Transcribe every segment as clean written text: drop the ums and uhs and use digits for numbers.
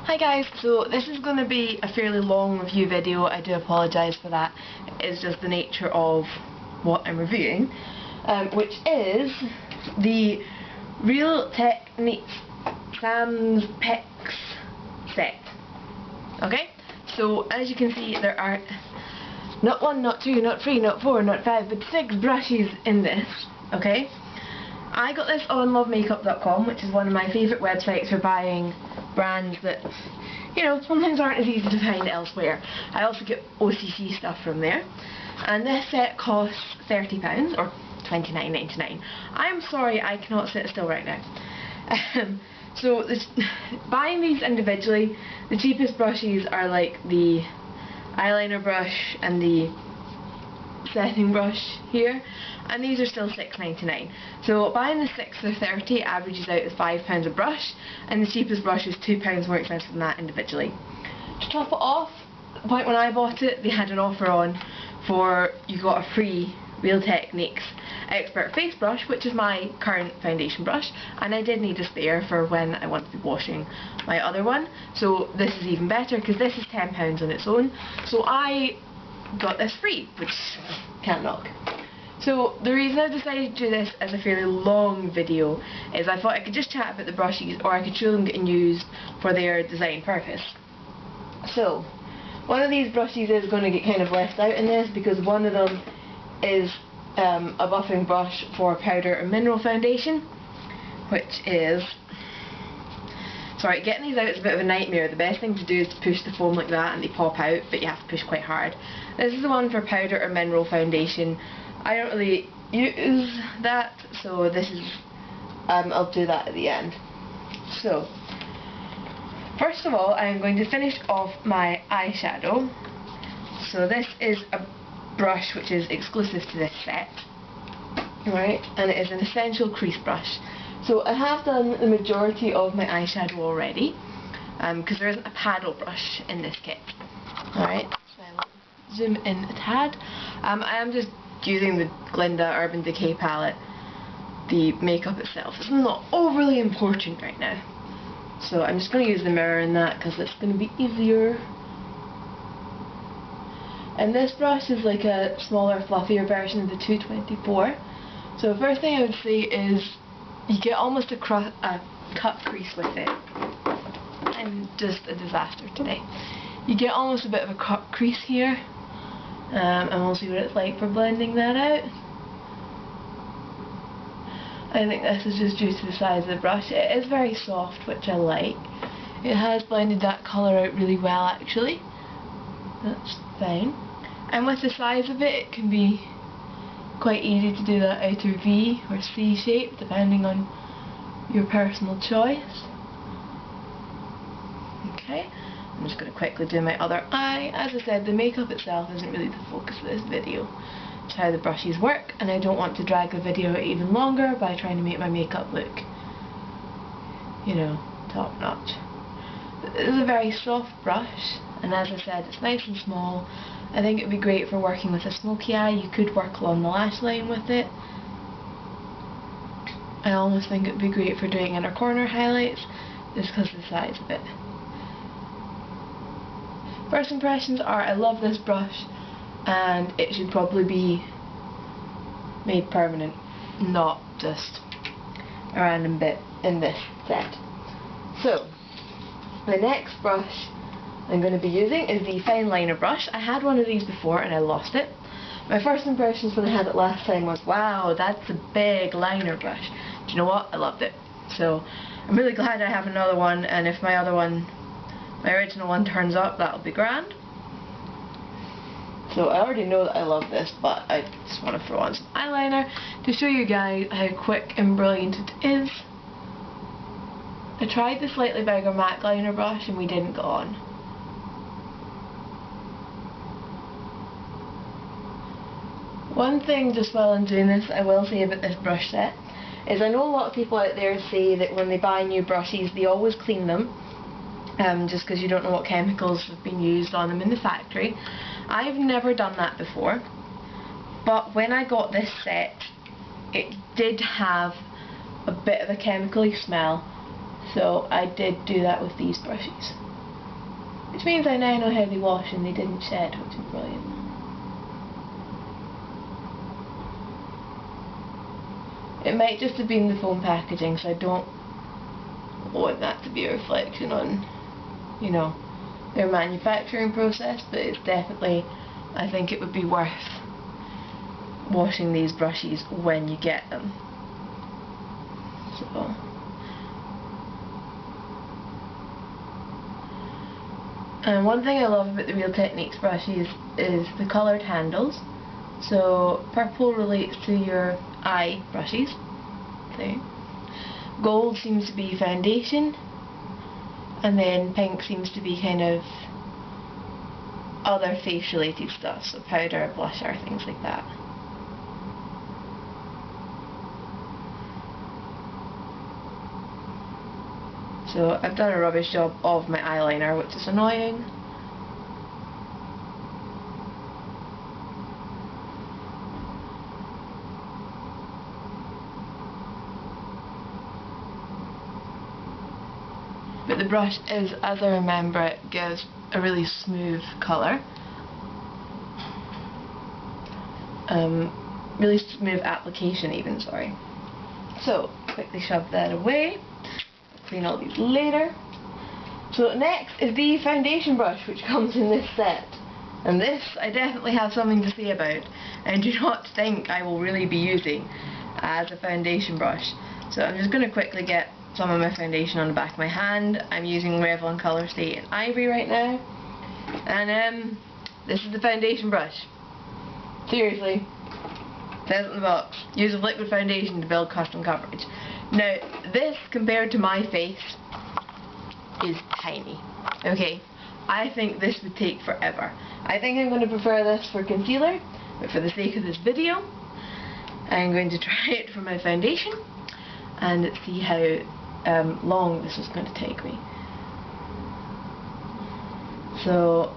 Hi guys, so this is going to be a fairly long review video. I do apologise for that. It's just the nature of what I'm reviewing, which is the Real Techniques Sam's Picks set. Okay, so as you can see, there are not 1, not 2, not 3, not 4, not 5, but 6 brushes in this. Okay, I got this on lovemakeup.com, which is one of my favourite websites for buying brands that, you know, sometimes aren't as easy to find elsewhere. I also get OCC stuff from there. And this set costs £30 or £29.99. I'm sorry, I cannot sit still right now. So buying these individually, the cheapest brushes are like the eyeliner brush and the setting brush here, and these are still £6.99. So buying the 6 for £30 averages out as £5 a brush, and the cheapest brush is £2 more expensive than that individually. To top it off, the point when I bought it, they had an offer on for you got a free Real Techniques Expert Face Brush, which is my current foundation brush, and I did need a spare for when I want to be washing my other one. So this is even better because this is £10 on its own. So I got this free, which can't knock. So the reason I decided to do this as a fairly long video is I thought I could just chat about the brushes, or I could show them getting used for their design purpose. So one of these brushes is going to get kind of left out in this because one of them is a buffing brush for powder and mineral foundation, which is, sorry, getting these out is a bit of a nightmare. The best thing to do is to push the foam like that and they pop out, but you have to push quite hard. This is the one for powder or mineral foundation. I don't really use that, so this is, I'll do that at the end. So, first of all, I'm going to finish off my eyeshadow. So this is a brush which is exclusive to this set, right, and it is an essential crease brush. So I have done the majority of my eyeshadow already, because there isn't a paddle brush in this kit. Alright, so I will zoom in a tad. I am just using the Glinda Urban Decay palette. The makeup itself is not overly important right now, so I'm just going to use the mirror in that because it's going to be easier. And this brush is like a smaller, fluffier version of the 224. So the first thing I would say is you get almost a cut crease with it. I'm just a disaster today. You get almost a bit of a cut crease here, and we'll see what it's like for blending that out. I think this is just due to the size of the brush. It is very soft, which I like. It has blended that colour out really well actually. That's fine. And with the size of it, it can be quite easy to do that outer V or C shape, depending on your personal choice. Okay, I'm just going to quickly do my other eye. As I said, the makeup itself isn't really the focus of this video. It's how the brushes work, and I don't want to drag the video out even longer by trying to make my makeup look, you know, top notch. This is a very soft brush, and as I said, it's nice and small. I think it would be great for working with a smoky eye. You could work along the lash line with it. I almost think it would be great for doing inner corner highlights, just because of the size of it. First impressions are, I love this brush, and it should probably be made permanent, not just a random bit in this set. So, the next brush I'm going to be using is the fine liner brush. I had one of these before and I lost it. My first impressions when I had it last time was, wow, that's a big liner brush. Do you know what? I loved it. So I'm really glad I have another one, and if my other one, my original one, turns up, that'll be grand. So I already know that I love this, but I just want to throw on some eyeliner to show you guys how quick and brilliant it is. I tried the slightly bigger MAC liner brush and we didn't go on. One thing just while I'm doing this I will say about this brush set is I know a lot of people out there say that when they buy new brushes they always clean them, just because you don't know what chemicals have been used on them in the factory. I've never done that before, but when I got this set it did have a bit of a chemical-y smell, so I did do that with these brushes. which means I now know how they wash and they didn't shed, which is brilliant. It might just have been the foam packaging, so I don't want that to be a reflection on, you know, their manufacturing process, but it's definitely, I think it would be worth washing these brushes when you get them. So and one thing I love about the Real Techniques brushes is the coloured handles. So purple relates to your eye brushes, there. Gold seems to be foundation, and then pink seems to be kind of other face related stuff, so powder, blusher, things like that. So I've done a rubbish job of my eyeliner, which is annoying. But the brush is, as I remember it, gives a really smooth colour. Really smooth application even, sorry. So, quickly shove that away. Clean all these later. So next is the foundation brush, which comes in this set. And this I definitely have something to say about, and do not think I will really be using as a foundation brush. So I'm just going to quickly get some of my foundation on the back of my hand. I'm using Revlon Colour Stay in Ivory right now. And this is the foundation brush. Seriously. Says it in the box. Use of liquid foundation to build custom coverage. Now, this compared to my face is tiny. Okay? I think this would take forever. I think I'm going to prefer this for concealer, but for the sake of this video, I'm going to try it for my foundation and see how long this is going to take me. So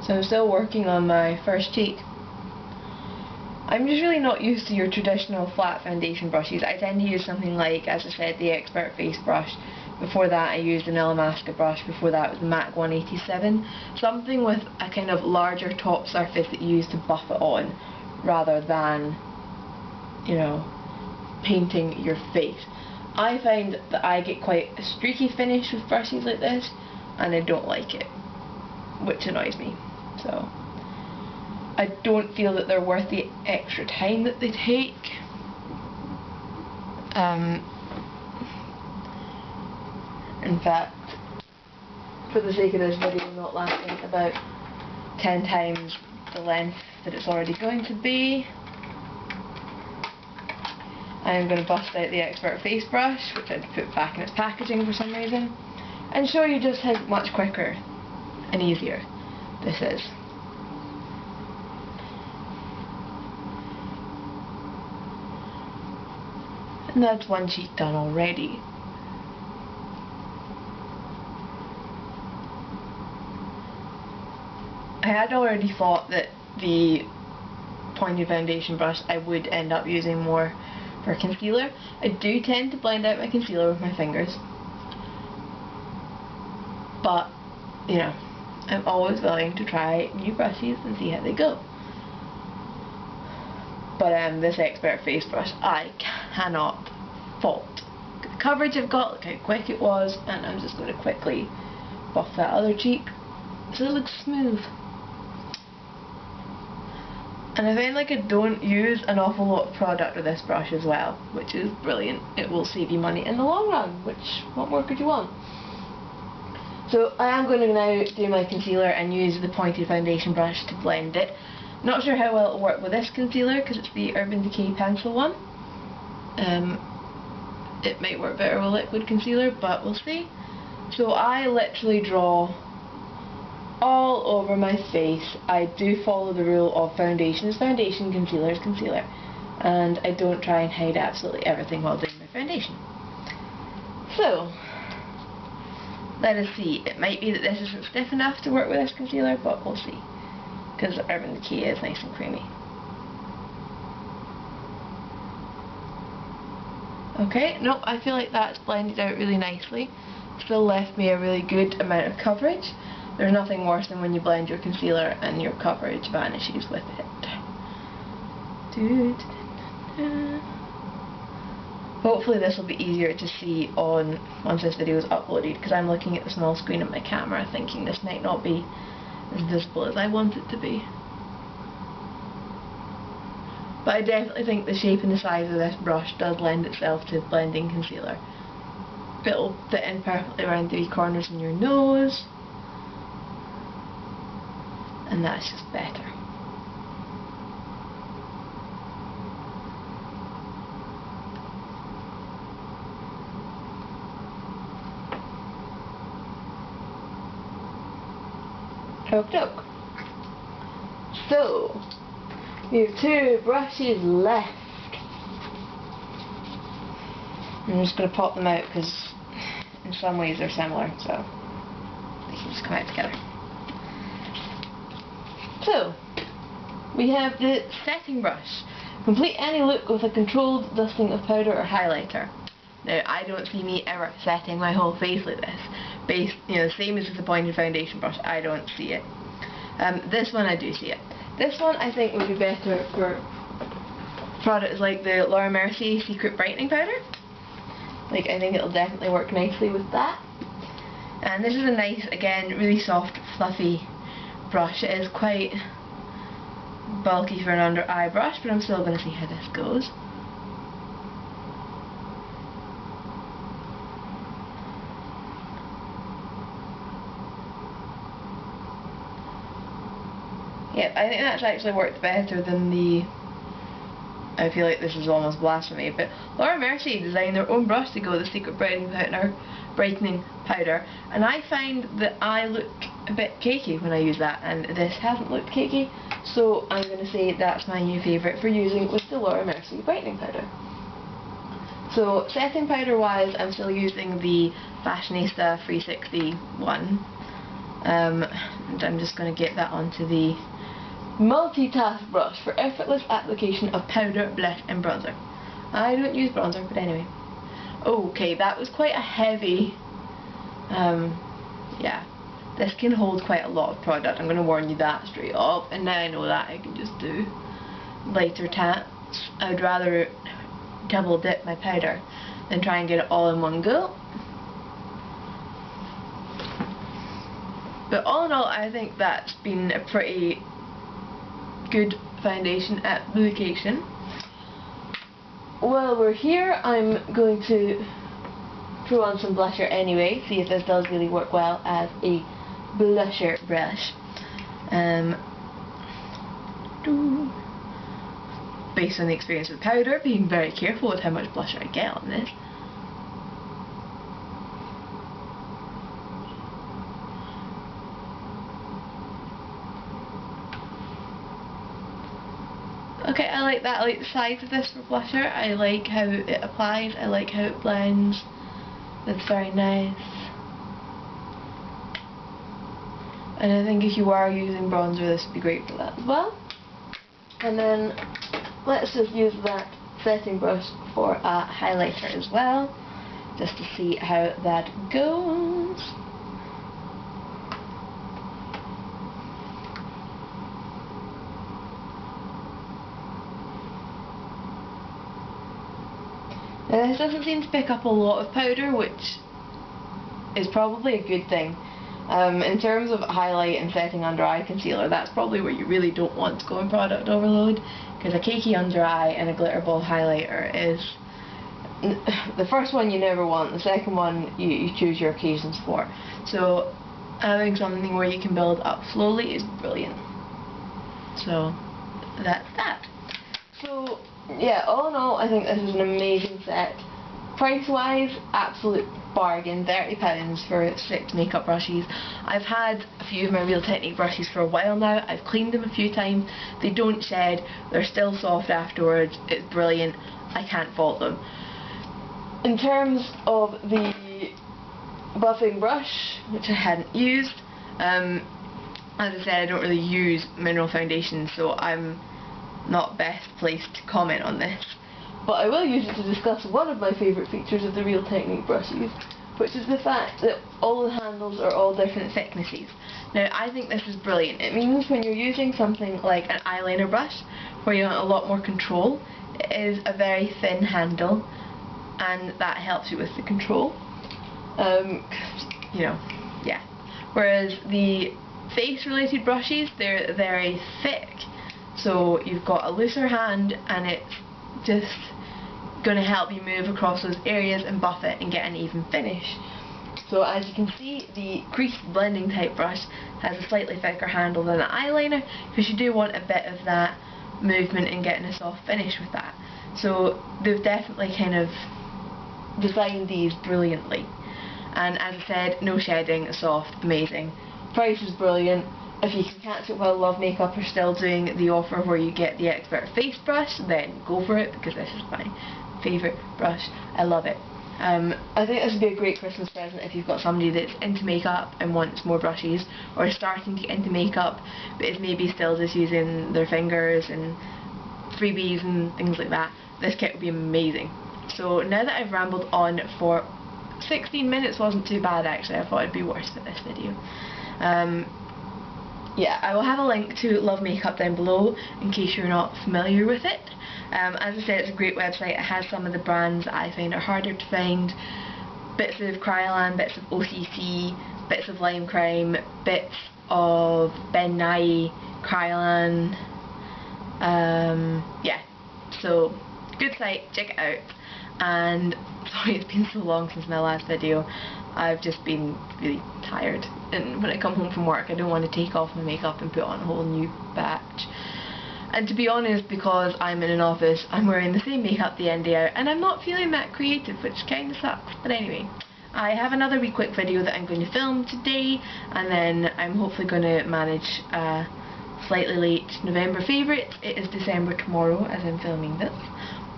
I'm still working on my first cheek. I'm just really not used to your traditional flat foundation brushes. I tend to use something like, as I said, the Expert Face brush. Before that I used an Illamasqua brush. Before that was the MAC 187. Something with a kind of larger top surface that you use to buff it on, rather than, you know, painting your face. I find that I get quite a streaky finish with brushes like this, and I don't like it, which annoys me. So I don't feel that they're worth the extra time that they take. In fact, for the sake of this video not lasting about 10 times the length that it's already going to be, I am going to bust out the Expert Face brush, which I'd put back in its packaging for some reason, and show you just how much quicker and easier this is. And that's one cheek done already. I had already thought that the pointed foundation brush I would end up using more for concealer. I do tend to blend out my concealer with my fingers, but you know, I'm always willing to try new brushes and see how they go. But this Expert Face brush I cannot fault. The coverage I've got, look how quick it was, and I'm just going to quickly buff that other cheek so it looks smooth. And I find like I don't use an awful lot of product with this brush as well, which is brilliant. It will save you money in the long run, which, what more could you want? So I am going to now do my concealer and use the pointed foundation brush to blend it. Not sure how well it will work with this concealer because it's the Urban Decay pencil one. It might work better with liquid concealer, but we'll see. So I literally draw all over my face. I do follow the rule of foundation is foundation, concealer is concealer, and I don't try and hide absolutely everything while doing my foundation. So let us see. It might be that this isn't stiff enough to work with this concealer, but we'll see, because the Urban Decay is nice and creamy. Okay, no, I feel like that's blended out really nicely. Still left me a really good amount of coverage. There's nothing worse than when you blend your concealer and your coverage vanishes with it. Hopefully this will be easier to see on once this video is uploaded, because I'm looking at the small screen of my camera thinking this might not be as visible as I want it to be. But I definitely think the shape and the size of this brush does lend itself to blending concealer. It'll fit in perfectly around the wee corners in your nose, and that's just better. Okie So, we have 2 brushes left. I'm just going to pop them out because in some ways they're similar, so they can just come out together. So, we have the setting brush. Complete any look with a controlled dusting of powder or highlighter. Now, I don't see me ever setting my whole face like this. Same as with the pointed foundation brush, I don't see it. This one I do see it. This one I think would be better for products like the Laura Mercier Secret Brightening Powder. Like, I think it'll definitely work nicely with that. And this is a nice, again, really soft, fluffy brush. It is quite bulky for an under eye brush, but I'm still going to see how this goes. Yep, I think that's actually worked better than the... I feel like this is almost blasphemy, but Laura Mercier designed their own brush to go with the Secret Brightening Powder, and I find that I look a bit cakey when I use that, and this hasn't looked cakey, so I'm going to say that's my new favourite for using with the Laura Mercier Brightening Powder. So, setting powder wise, I'm still using the Fashionista 360 one, and I'm just going to get that onto the multitask brush for effortless application of powder, blush and bronzer. I don't use bronzer, but anyway. Okay, that was quite a heavy, yeah, this can hold quite a lot of product, I'm going to warn you that straight up, and now I know that I can just do lighter taps. I'd rather double dip my powder than try and get it all in one go. But all in all, I think that's been a pretty good foundation application. While we're here, I'm going to throw on some blusher anyway, see if this does really work well as a blusher brush. Based on the experience with powder, being very careful with how much blusher I get on this. Okay, I like that. I like the size of this for blusher. I like how it applies. I like how it blends. It's very nice. And I think if you are using bronzer, this would be great for that as well. And then let's just use that setting brush for a highlighter as well, just to see how that goes. Now this doesn't seem to pick up a lot of powder, which is probably a good thing. In terms of highlight and setting under eye concealer, that's probably where you really don't want to go in product overload, because a cakey under eye and a glitter ball highlighter is the first one you never want, the second one you choose your occasions for. So having something where you can build up slowly is brilliant. So that's that. So yeah, all in all, I think this is an amazing set. Price wise, absolute bargain, £30 for 6 makeup brushes. I've had a few of my Real Technique brushes for a while now. I've cleaned them a few times. They don't shed, they're still soft afterwards. It's brilliant, I can't fault them. In terms of the buffing brush, which I hadn't used, as I said, I don't really use mineral foundation, so I'm not best placed to comment on this. But I will use it to discuss one of my favourite features of the Real Technique brushes, which is the fact that all the handles are all different thicknesses. Now, I think this is brilliant. It means when you're using something like an eyeliner brush, where you want a lot more control, it is a very thin handle, and that helps you with the control. You know, yeah. Whereas the face-related brushes, they're very thick, so you've got a looser hand, and it's just going to help you move across those areas and buff it and get an even finish. So as you can see, the Crease blending type brush has a slightly thicker handle than the eyeliner, because you do want a bit of that movement and getting a soft finish with that. So they've definitely kind of designed these brilliantly. And as I said, no shedding, soft, amazing. Price is brilliant. If you can catch it while Love Makeup are still doing the offer where you get the expert face brush, then go for it, because this is my favourite brush. I love it. I think this would be a great Christmas present if you've got somebody that's into makeup and wants more brushes, or starting to get into makeup but is maybe still just using their fingers and freebies and things like that. This kit would be amazing. So now that I've rambled on for 16 minutes, wasn't too bad actually. I thought it'd be worse for this video. Yeah, I will have a link to Love Makeup down below in case you're not familiar with it. As I said, it's a great website. It has some of the brands that I find are harder to find. Bits of Kryolan, bits of OCC, bits of Lime Crime, bits of Ben Nye, Kryolan. Yeah, so good site, check it out. And sorry, it's been so long since my last video. I've just been really tired, and when I come home from work I don't want to take off my makeup and put on a whole new batch. And to be honest, because I'm in an office, I'm wearing the same makeup day in day out, and I'm not feeling that creative, which kind of sucks. But anyway, I have another wee quick video that I'm going to film today, and then I'm hopefully going to manage a slightly late November favourite. It is December tomorrow as I'm filming this,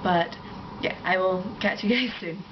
but yeah, I will catch you guys soon.